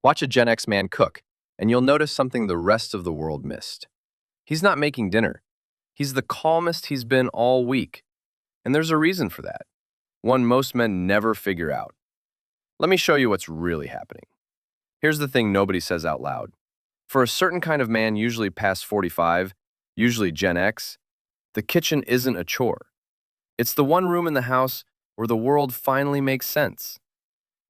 Watch a Gen X man cook, and you'll notice something the rest of the world missed. He's not making dinner. He's the calmest he's been all week. And there's a reason for that, one most men never figure out. Let me show you what's really happening. Here's the thing nobody says out loud. For a certain kind of man, usually past 45, usually Gen X, the kitchen isn't a chore. It's the one room in the house where the world finally makes sense.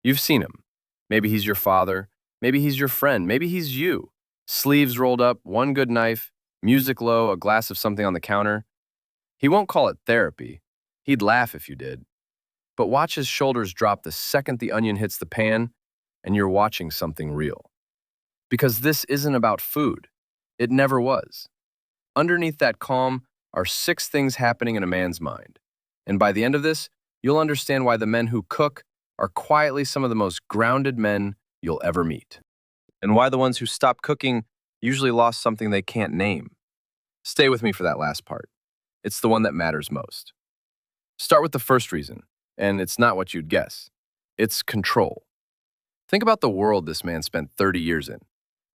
You've seen him. Maybe he's your father, maybe he's your friend, maybe he's you. Sleeves rolled up, one good knife, music low, a glass of something on the counter. He won't call it therapy. He'd laugh if you did. But watch his shoulders drop the second the onion hits the pan, and you're watching something real. Because this isn't about food. It never was. Underneath that calm are 6 things happening in a man's mind. And by the end of this, you'll understand why the men who cook are quietly some of the most grounded men you'll ever meet. And why the ones who stop cooking usually lost something they can't name. Stay with me for that last part. It's the one that matters most. Start with the first reason, and it's not what you'd guess. It's control. Think about the world this man spent 30 years in.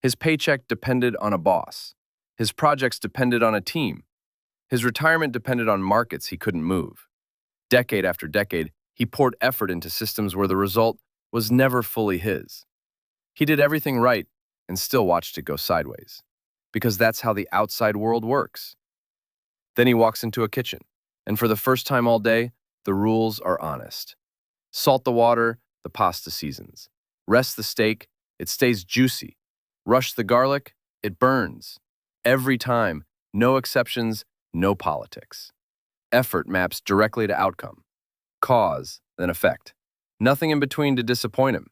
His paycheck depended on a boss. His projects depended on a team. His retirement depended on markets he couldn't move. Decade after decade, he poured effort into systems where the result was never fully his. He did everything right and still watched it go sideways, because that's how the outside world works. Then he walks into a kitchen, and for the first time all day, the rules are honest. Salt the water, the pasta seasons. Rest the steak, it stays juicy. Rush the garlic, it burns. Every time, no exceptions, no politics. Effort maps directly to outcome. Cause, then effect. Nothing in between to disappoint him.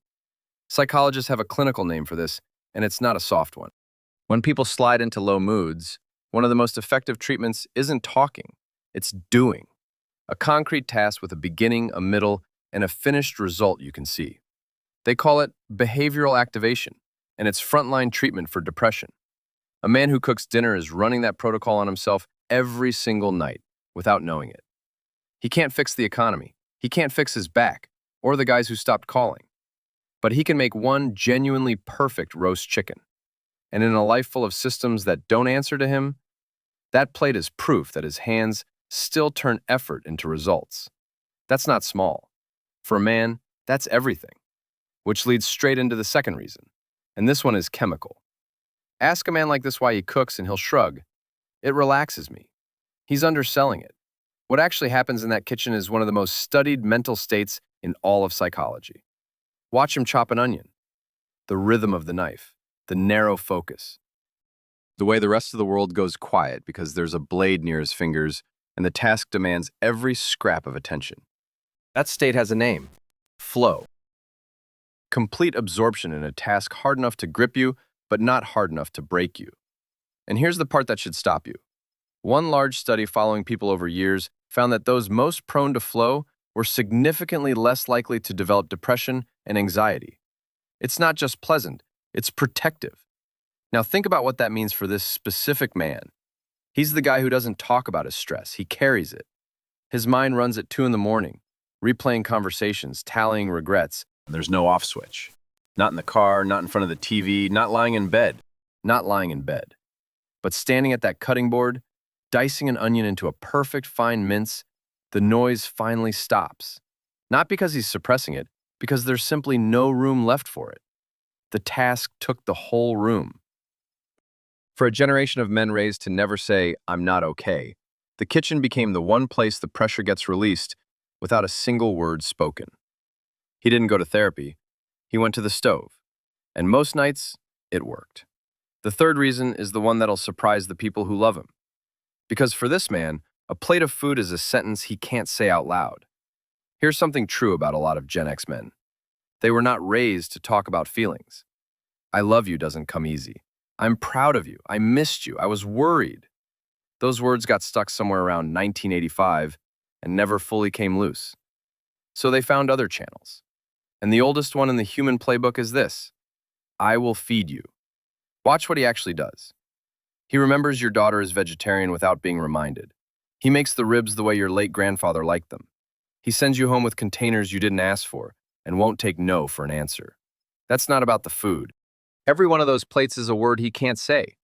Psychologists have a clinical name for this, and it's not a soft one. When people slide into low moods, one of the most effective treatments isn't talking, it's doing. A concrete task with a beginning, a middle, and a finished result you can see. They call it behavioral activation, and it's frontline treatment for depression. A man who cooks dinner is running that protocol on himself every single night without knowing it. He can't fix the economy. He can't fix his back or the guys who stopped calling. But he can make one genuinely perfect roast chicken. And in a life full of systems that don't answer to him, that plate is proof that his hands still turn effort into results. That's not small. For a man, that's everything. Which leads straight into the second reason. And this one is chemical. Ask a man like this why he cooks and he'll shrug. It relaxes me. He's underselling it. What actually happens in that kitchen is one of the most studied mental states in all of psychology. Watch him chop an onion. The rhythm of the knife, the narrow focus. The way the rest of the world goes quiet because there's a blade near his fingers and the task demands every scrap of attention. That state has a name: flow. Complete absorption in a task hard enough to grip you, but not hard enough to break you. And here's the part that should stop you. One large study following people over years found that those most prone to flow were significantly less likely to develop depression and anxiety. It's not just pleasant, it's protective. Now think about what that means for this specific man. He's the guy who doesn't talk about his stress, he carries it. His mind runs at 2 in the morning, replaying conversations, tallying regrets. There's no off switch. Not in the car, not in front of the TV, not lying in bed. Not lying in bed. But standing at that cutting board, dicing an onion into a perfect fine mince, the noise finally stops. Not because he's suppressing it, because there's simply no room left for it. The task took the whole room. For a generation of men raised to never say, "I'm not okay," the kitchen became the one place the pressure gets released without a single word spoken. He didn't go to therapy. He went to the stove. And most nights, it worked. The third reason is the one that'll surprise the people who love him. Because for this man, a plate of food is a sentence he can't say out loud. Here's something true about a lot of Gen X men. They were not raised to talk about feelings. "I love you" doesn't come easy. "I'm proud of you. I missed you. I was worried." Those words got stuck somewhere around 1985 and never fully came loose. So they found other channels. And the oldest one in the human playbook is this: "I will feed you." Watch what he actually does. He remembers your daughter is vegetarian without being reminded. He makes the ribs the way your late grandfather liked them. He sends you home with containers you didn't ask for and won't take no for an answer. That's not about the food. Every one of those plates is a word he can't say.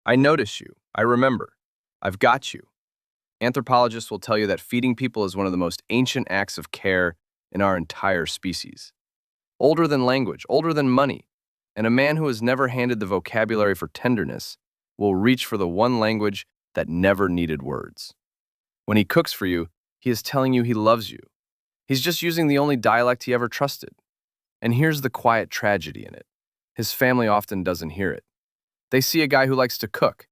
I notice you. I remember. I've got you. Anthropologists will tell you that feeding people is one of the most ancient acts of care in our entire species. Older than language, older than money, and a man who has never handed the vocabulary for tenderness will reach for the one language that never needed words. When he cooks for you, he is telling you he loves you. He's just using the only dialect he ever trusted. And here's the quiet tragedy in it. His family often doesn't hear it. They see a guy who likes to cook.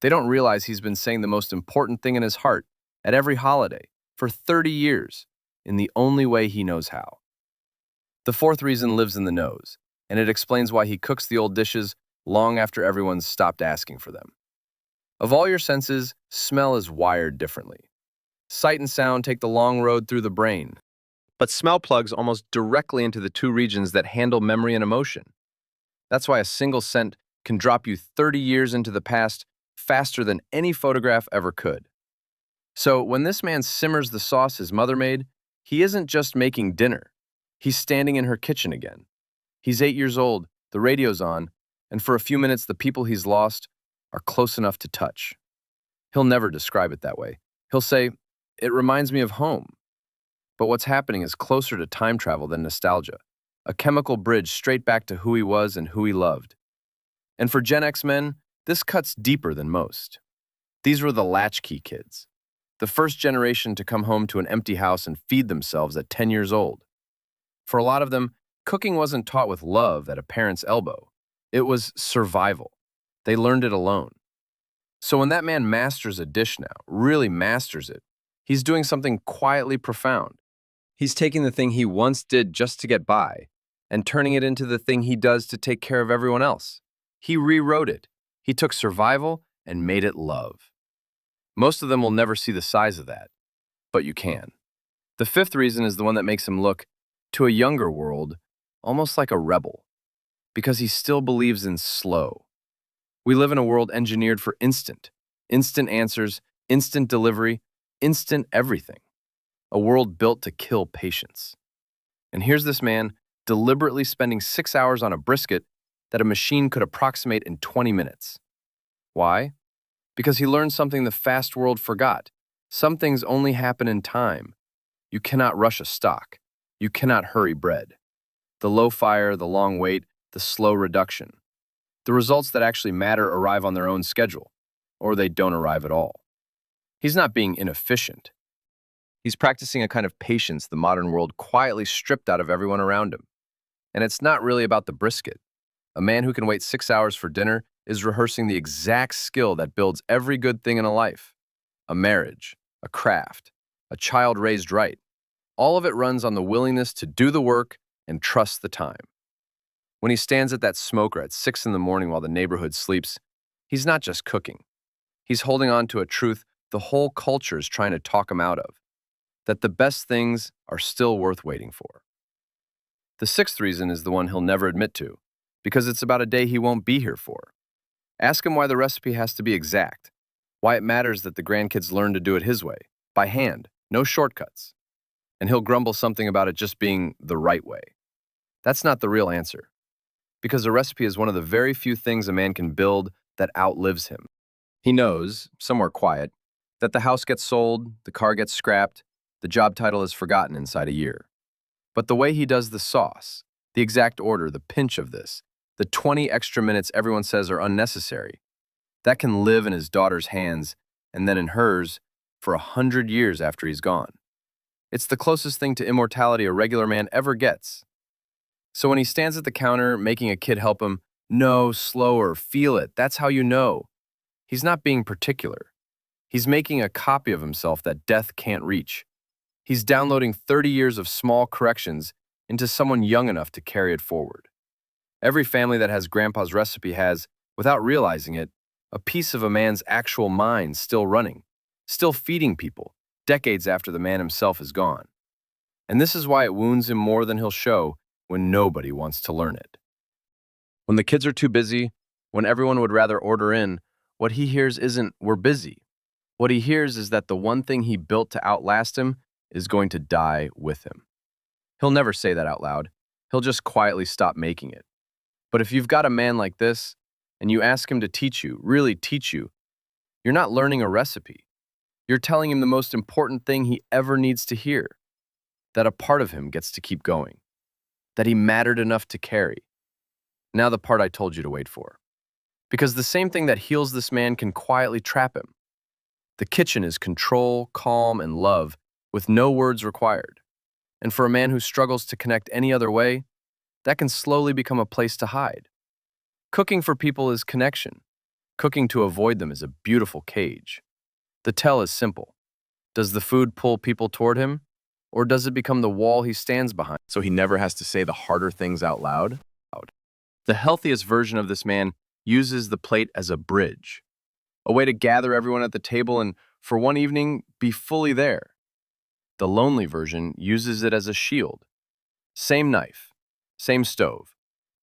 They don't realize he's been saying the most important thing in his heart at every holiday for 30 years in the only way he knows how. The fourth reason lives in the nose, and it explains why he cooks the old dishes long after everyone's stopped asking for them. Of all your senses, smell is wired differently. Sight and sound take the long road through the brain, but smell plugs almost directly into the two regions that handle memory and emotion. That's why a single scent can drop you 30 years into the past faster than any photograph ever could. So when this man simmers the sauce his mother made, he isn't just making dinner. He's standing in her kitchen again. He's 8 years old, the radio's on, and for a few minutes the people he's lost are close enough to touch. He'll never describe it that way. He'll say, "It reminds me of home." But what's happening is closer to time travel than nostalgia, a chemical bridge straight back to who he was and who he loved. And for Gen X men, this cuts deeper than most. These were the latchkey kids, the first generation to come home to an empty house and feed themselves at 10 years old. For a lot of them, cooking wasn't taught with love at a parent's elbow. It was survival. They learned it alone. So when that man masters a dish now, really masters it, he's doing something quietly profound. He's taking the thing he once did just to get by and turning it into the thing he does to take care of everyone else. He rewrote it. He took survival and made it love. Most of them will never see the size of that, but you can. The fifth reason is the one that makes him look, to a younger world, almost like a rebel, because he still believes in slow. We live in a world engineered for instant answers, instant delivery, instant everything. A world built to kill patience. And here's this man deliberately spending 6 hours on a brisket that a machine could approximate in 20 minutes. Why? Because he learned something the fast world forgot. Some things only happen in time. You cannot rush a stock. You cannot hurry bread. The low fire, the long wait, the slow reduction. The results that actually matter arrive on their own schedule, or they don't arrive at all. He's not being inefficient. He's practicing a kind of patience the modern world quietly stripped out of everyone around him. And it's not really about the brisket. A man who can wait 6 hours for dinner is rehearsing the exact skill that builds every good thing in a life. A marriage, a craft, a child raised right. All of it runs on the willingness to do the work and trust the time. When he stands at that smoker at 6 in the morning while the neighborhood sleeps, he's not just cooking. He's holding on to a truth the whole culture is trying to talk him out of, that the best things are still worth waiting for. The sixth reason is the one he'll never admit to, because it's about a day he won't be here for. Ask him why the recipe has to be exact, why it matters that the grandkids learn to do it his way, by hand, no shortcuts. And he'll grumble something about it just being the right way. That's not the real answer, because a recipe is one of the very few things a man can build that outlives him. He knows, somewhere quiet, that the house gets sold, the car gets scrapped, the job title is forgotten inside a year. But the way he does the sauce, the exact order, the pinch of this, the 20 extra minutes everyone says are unnecessary, that can live in his daughter's hands and then in hers for 100 years after he's gone. It's the closest thing to immortality a regular man ever gets. So when he stands at the counter making a kid help him, no, slower, feel it, that's how you know. He's not being particular. He's making a copy of himself that death can't reach. He's downloading 30 years of small corrections into someone young enough to carry it forward. Every family that has Grandpa's recipe has, without realizing it, a piece of a man's actual mind still running, still feeding people, decades after the man himself is gone. And this is why it wounds him more than he'll show when nobody wants to learn it. When the kids are too busy, when everyone would rather order in, what he hears isn't, "We're busy." What he hears is that the one thing he built to outlast him is going to die with him. He'll never say that out loud. He'll just quietly stop making it. But if you've got a man like this, and you ask him to teach you, really teach you, you're not learning a recipe. You're telling him the most important thing he ever needs to hear, that a part of him gets to keep going, that he mattered enough to carry. Now the part I told you to wait for. Because the same thing that heals this man can quietly trap him. The kitchen is control, calm, and love, with no words required. And for a man who struggles to connect any other way, that can slowly become a place to hide. Cooking for people is connection. Cooking to avoid them is a beautiful cage. The tell is simple. Does the food pull people toward him? Or does it become the wall he stands behind so he never has to say the harder things out loud? The healthiest version of this man uses the plate as a bridge, a way to gather everyone at the table and, for one evening, be fully there. The lonely version uses it as a shield. Same knife, same stove,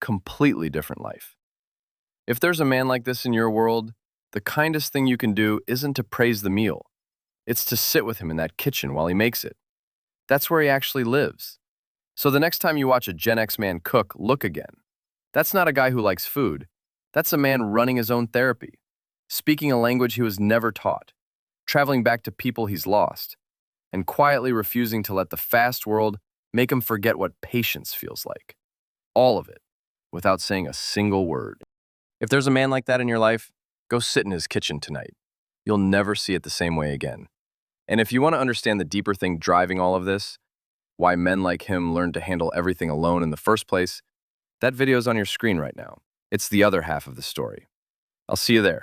completely different life. If there's a man like this in your world, the kindest thing you can do isn't to praise the meal. It's to sit with him in that kitchen while he makes it. That's where he actually lives. So the next time you watch a Gen X man cook, look again. That's not a guy who likes food. That's a man running his own therapy, speaking a language he was never taught, traveling back to people he's lost, and quietly refusing to let the fast world make him forget what patience feels like. All of it, without saying a single word. If there's a man like that in your life, go sit in his kitchen tonight. You'll never see it the same way again. And if you want to understand the deeper thing driving all of this, why men like him learned to handle everything alone in the first place, that video's on your screen right now. It's the other half of the story. I'll see you there.